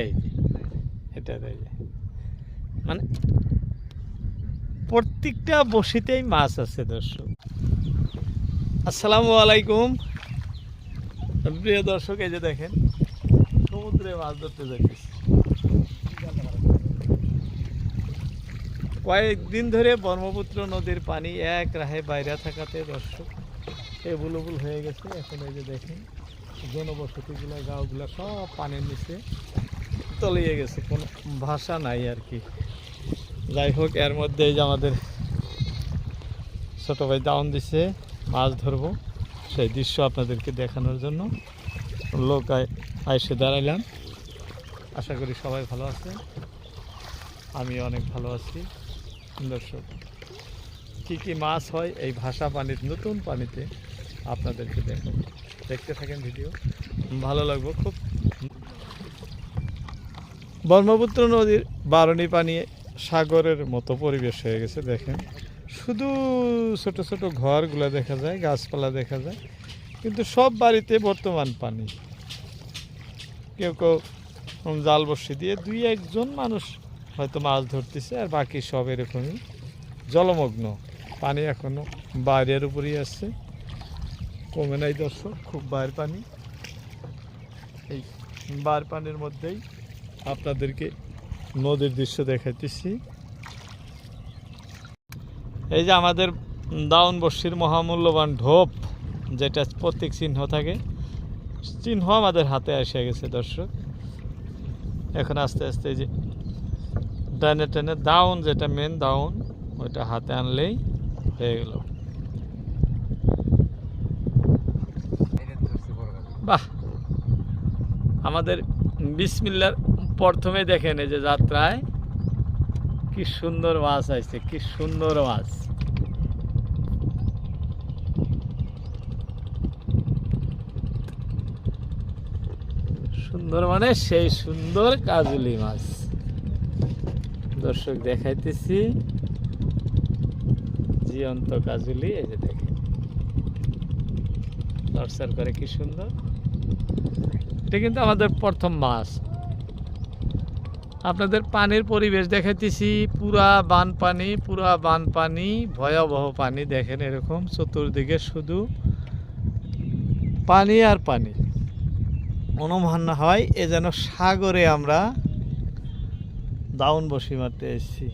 এই এটা মানে প্রত্যেকটা বসিতেই মাছ আছে দর্শক। আসসালামু আলাইকুম প্রিয় দর্শক, এই যে দেখেন সমুদ্রে মাছ ধরতে যাইতেছি। কয়েকদিন ধরে ব্রহ্মপুত্র নদীর পানি এক রাহে বাইরে থাকাতে দর্শক এবুলবুল হয়ে গেছে। এখন এই যে দেখেন জনবসতিগুলো, গাঁওগুলো সব পানির নিচে তলিয়ে গেছে, কোনো ভাষা নাই আর কি। যাই হোক, এর মধ্যে এই যে আমাদের ছোটো ভাই দাওন দিছে মাছ ধরবো, সেই দৃশ্য আপনাদেরকে দেখানোর জন্য লোক এসে দাঁড়াইলাম। আশা করি সবাই ভালো আছে, আমি অনেক ভালো আছি। দর্শক, কী কী মাছ হয় এই ভাষা পানির নতুন পানিতে আপনাদেরকে দেখাবো, দেখতে থাকেন ভিডিও, ভালো লাগবে খুব। ব্রহ্মপুত্র নদীর বারণী পানি সাগরের মতো পরিবেশ হয়ে গেছে। দেখেন শুধু ছোট ছোট ঘরগুলো দেখা যায়, গাছপালা দেখা যায়, কিন্তু সব বাড়িতে বর্তমান পানি। কেউ কেউ জাল বসি দিয়ে দুই একজন মানুষ হয়তো মাছ ধরতেছে, আর বাকি সব এরকমই জলমগ্ন। পানি এখনো বাইরের উপরেই আসছে, কমে নাই দর্শক, খুব বাইরের পানি। এই বাইরের পানির মধ্যেই আপনাদেরকে নদীর দৃশ্য দেখাইতেছি। এই যে আমাদের দাউন বস্যির মহামূল্যবান ঢোপ, যেটা প্রতীক চিহ্ন থাকে, চিহ্ন আমাদের হাতে এসে গেছে দর্শক। এখন আস্তে আস্তে এই যে টানে টানে দাউন, যেটা মেন দাউন, ওইটা হাতে আনলেই হয়ে গেল। বাহ, আমাদের বিসমিল্লার প্রথমে দেখেন এই যে যাত্রায় কি সুন্দর মাছ আসছে, কি সুন্দর মাছ। সুন্দর মানে সেই সুন্দর কাজুলি মাছ দর্শক দেখাইতেছি, জীবন্ত কাজুলি। এই যে দেখেন লড়সার করে, কি সুন্দর। এটা কিন্তু আমাদের প্রথম মাছ। আপনাদের পানির পরিবেশ দেখাইতেছি, পুরা বানপানি, পুরা বানপানি, ভয়াবহ পানি। দেখেন এরকম চতুর্দিকে শুধু পানি আর পানি। অনুমান হয় এ যেন সাগরে আমরা দাউন বসি মারতে এসেছি।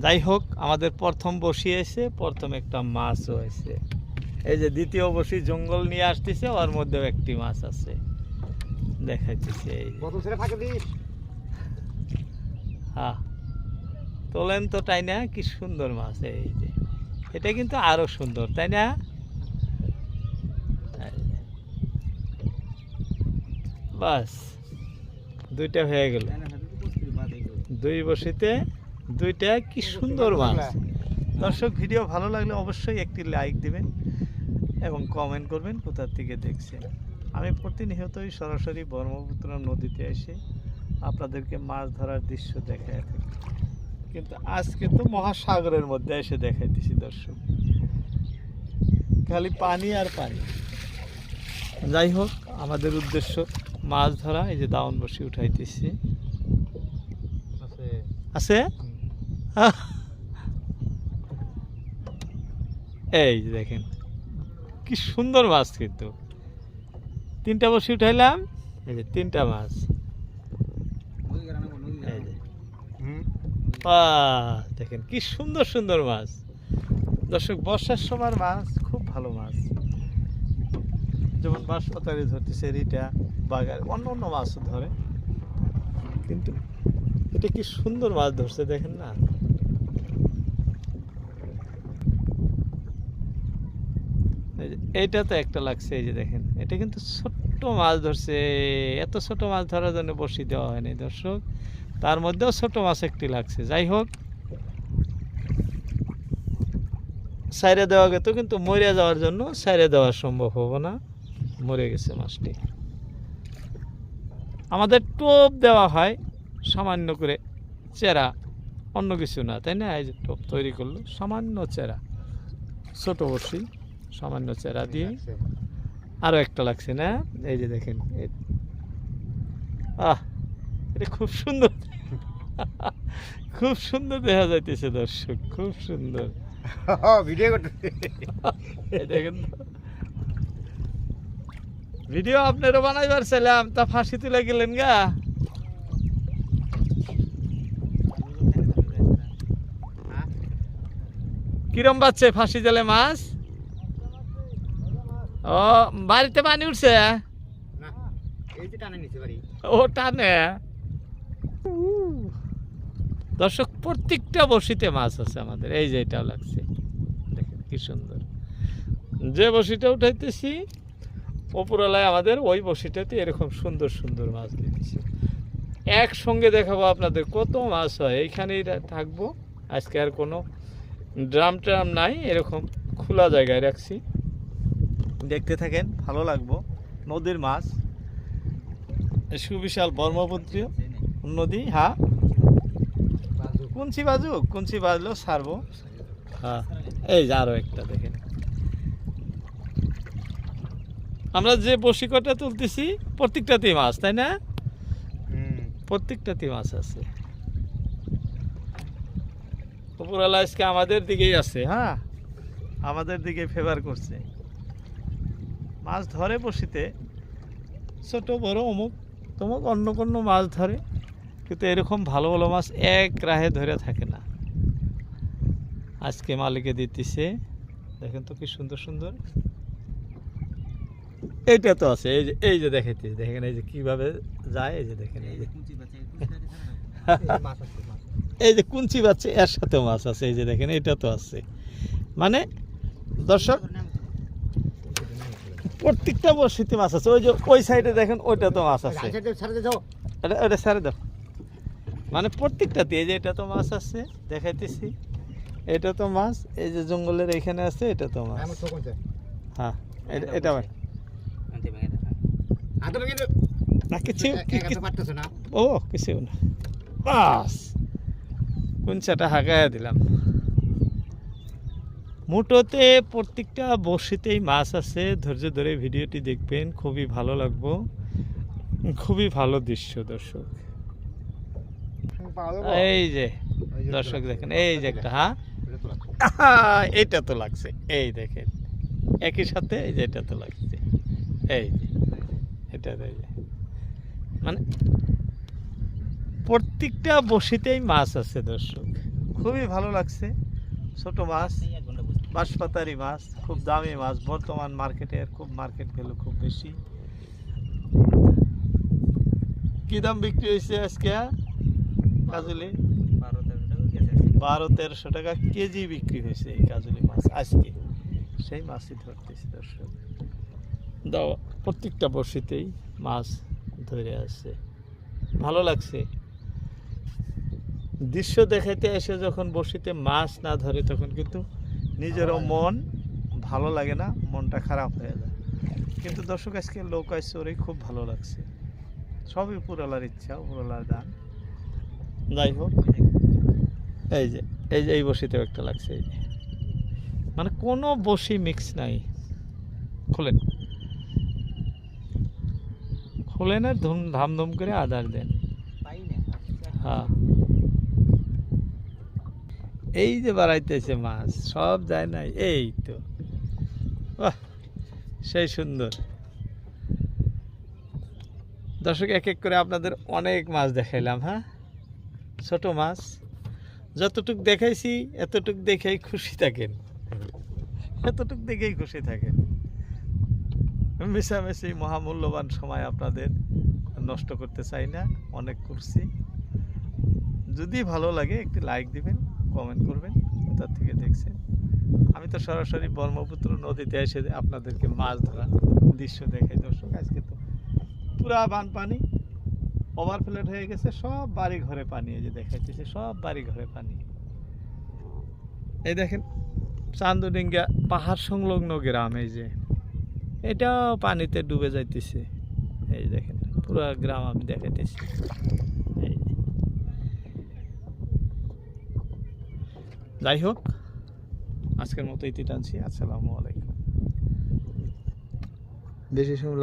যাই হোক, আমাদের প্রথম বসি এসে প্রথম একটা মাছও আছে। এই যে দ্বিতীয় বসি জঙ্গল নিয়ে আসতেছে, ওর মধ্যেও একটি মাছ আছে, দেখাইতেছে। হ্যাঁ, তোলেন তো, তাই না? কি সুন্দর মাছ। এই যে এটা কিন্তু আরো সুন্দর, তাই না? বাস, দুইটা হয়ে গেল, দুই বসিতে দুইটা। কি সুন্দর মাছ। দর্শক, ভিডিও ভালো লাগলে অবশ্যই একটি লাইক দিবেন এবং কমেন্ট করবেন কোথা থেকে দেখছেন। আমি প্রতিনিয়তই সরাসরি ব্রহ্মপুত্র নদীতে এসে আপনাদেরকে মাছ ধরার দৃশ্য দেখাই থাকি, কিন্তু আজকে তো মহাসাগরের মধ্যে এসে দেখাইতেছি দর্শক, খালি পানি আর পানি। যাই হোক, আমাদের উদ্দেশ্য মাছ ধরা। এই যে দাউন বসি উঠাইতেছি, আছে এই যে দেখেন কি সুন্দর মাছ। কিন্তু তিনটা বসি উঠাইলাম, এই যে তিনটা মাছ। দেখেন কি সুন্দর সুন্দর মাছ দর্শক। বর্ষার সময় মাছ খুব ভালো মাছ, যেমন বাঁশপাতারি ধরতেছে, রিটা, বাগার, অন্য অন্য মাছও ধরে, কিন্তু এটা কি সুন্দর মাছ ধরছে দেখেন না। এইটা তো একটা লাগছে, এই যে দেখেন, এটা কিন্তু ছোট্ট মাছ ধরছে। এত ছোট মাছ ধরার জন্য বসি দেওয়া হয়নি দর্শক, তার মধ্যেও ছোট মাছ একটি লাগছে। যাই হোক, সাইরে দেওয়া গেত, কিন্তু মরে যাওয়ার জন্য সাইরে দেওয়া সম্ভব হবে না, মরে গেছে মাছটি। আমাদের টোপ দেওয়া হয় সামান্য করে, চেরা, অন্য কিছু না, তাই না? এই যে টোপ তৈরি করলো, সামান্য চেরা, ছোট বসি, সামান্য চেরা দিয়ে আরো একটা লাগছে না, এই যে দেখেন এটা খুব সুন্দর খুব সুন্দর দেখা যাইতেছে দর্শক, খুব সুন্দর ভিডিও করতে দেখেন ভিডিও আপনারও বানাইবার ছিলাম, তা ফাঁসি তুলে গেলেন গা। কিরম বাচ্চে ফাঁসি জালে মাছ? ও বাড়িতে পানি উঠছে, ও টানে। দর্শক প্রত্যেকটা বসিতে মাছ আছে আমাদের, এই যে এটাও লাগছে দেখেন কি সুন্দর। যে বসিটা উঠাইতেছি ওপরওয়ালায় আমাদের ওই বসিটাতে এরকম সুন্দর সুন্দর মাছ দিতেছে। একসঙ্গে দেখাবো আপনাদের কত মাছ হয়। এইখানেই থাকবো আজকে, আর কোনো ড্রাম ট্রাম নাই, এরকম খোলা জায়গায় রাখছি। দেখতে থাকেন, ভালো লাগবো। নদীর মাছ, সুবিশাল ব্রহ্মপুত্র নদী। হ্যাঁ কুঞ্চি বাজুক, কুঞ্চি বাজলেও ছাড়বো। হ্যাঁ এই যে আরো একটা দেখেন, আমরা যে বসিকটা তুলতেছি প্রত্যেকটাতেই মাছ, তাই না? প্রত্যেকটাতেই মাছ আছে। উপরওয়ালা আজকে আমাদের দিকেই আছে, হ্যাঁ আমাদের দিকে ফেভার করছে। মাছ ধরে বসিতে, ছোট বড় অমুক তমুক অন্য কোনো মাছ ধরে, কিন্তু এরকম ভালো ভালো মাছ এক রাহে ধরে থাকে না। আজকে মালিকে দিতেছে, দেখেন তো কি সুন্দর সুন্দর। এইটা তো আছে, এই যে দেখাইতেছি, দেখেন এই যে কিভাবে যায়, এই যে দেখেন এই যে এই যে কুঞ্চি বাচ্চা, এর সাথে মাছ আছে, এই যে দেখেন এটা তো আছে। মানে দর্শক প্রত্যেকটা বড়শিতে মাছ আছে। ওই যে ওই সাইডে দেখেন ওইটা তো মাছ আছে, ওটা ছেড়ে দাও। মানে প্রত্যেকটাতে, এই যে এটা তো মাছ আছে দেখাইতেছি, এটা তো মাছ, এই যে জঙ্গলের এখানে আছে এটা তো মাছ। হ্যাঁ এটা না কিছু ও কিছু না, বাস কুঞ্চাটা হাঁকাইয়া দিলাম। মুটোতে প্রত্যেকটা বড়শিতেই মাছ আছে। ধৈর্য ধরে ভিডিওটি দেখবেন, খুবই ভালো লাগবো, খুবই ভালো দৃশ্য দর্শক। এই যে দর্শক দেখেন, এই যে একটা, হ্যাঁ এটা তো লাগছে, এই দেখেন একই সাথে এই যে এটা তো লাগছে, এই যে এটা মানে প্রত্যেকটা বসিতেই মাছ আছে দর্শক, খুবই ভালো লাগছে। ছোট মাছ, বাঁশপাতারি মাছ, খুব দামি মাছ। বর্তমান মার্কেটে খুব মার্কেট ভ্যালু খুব বেশি। কি দাম বিক্রি হয়েছে আজকে কাজলি? 1200-1300 টাকা কেজি বিক্রি হয়েছে এই কাজলি মাছ আজকে। সেই মাছই ধরতেছি দর্শক। দাও প্রত্যেকটা বড়শিতেই মাছ ধরে আছে, ভালো লাগছে। দৃশ্য দেখাইতে এসে যখন বড়শিতে মাছ না ধরে তখন কিন্তু নিজেরও মন ভালো লাগে না, মনটা খারাপ হয়ে যায়। কিন্তু দর্শক আজকে লোক আসছে, ওরই খুব ভালো লাগছে। সবই উপরওয়ালার ইচ্ছা, উপরওয়ালার দান। যাই হোক, এই যে এই বড়শিতেও একটা লাগছে, এই যে মানে কোনো বড়শি মিক্স নাই। খোলেন খোলেন আর ধামধুম করে আদার দেন। হ্যাঁ এই যে বাড়াইতেছে মাছ, সব যায় নাই, এই তো বাহ সেই সুন্দর। দর্শক এক এক করে আপনাদের অনেক মাছ দেখাইলাম। হ্যাঁ ছোট মাছ যতটুক দেখাইছি এতটুক দেখেই খুশি থাকেন, এতটুক দেখেই খুশি থাকেন। মিশামিশি মহামূল্যবান সময় আপনাদের নষ্ট করতে চাই না, অনেক করছি। যদি ভালো লাগে একটি লাইক দিবেন, কমেন্ট করবেন কোথা থেকে দেখছেন। আমি তো সরাসরি ব্রহ্মপুত্র নদীতে এসে আপনাদেরকে মাছ ধরা দৃশ্য দেখাই দর্শক। আজকে তো পুরা বানপানি, ওভারফ্লোড হয়ে গেছে, সব বাড়ি ঘরে পানি। এই যে দেখাইতেছে সব বাড়ি ঘরে পানি। এই দেখেন চান্দুডিঙ্গা পাহাড় সংলগ্ন গ্রাম, এই যে এটাও পানিতে ডুবে যাইতেছে। এই দেখেন পুরো গ্রাম আমি দেখাইতেছি। যাই হোক আজকের মতো ইতি টানছি। আসসালামু আলাইকুম। বেশি সময়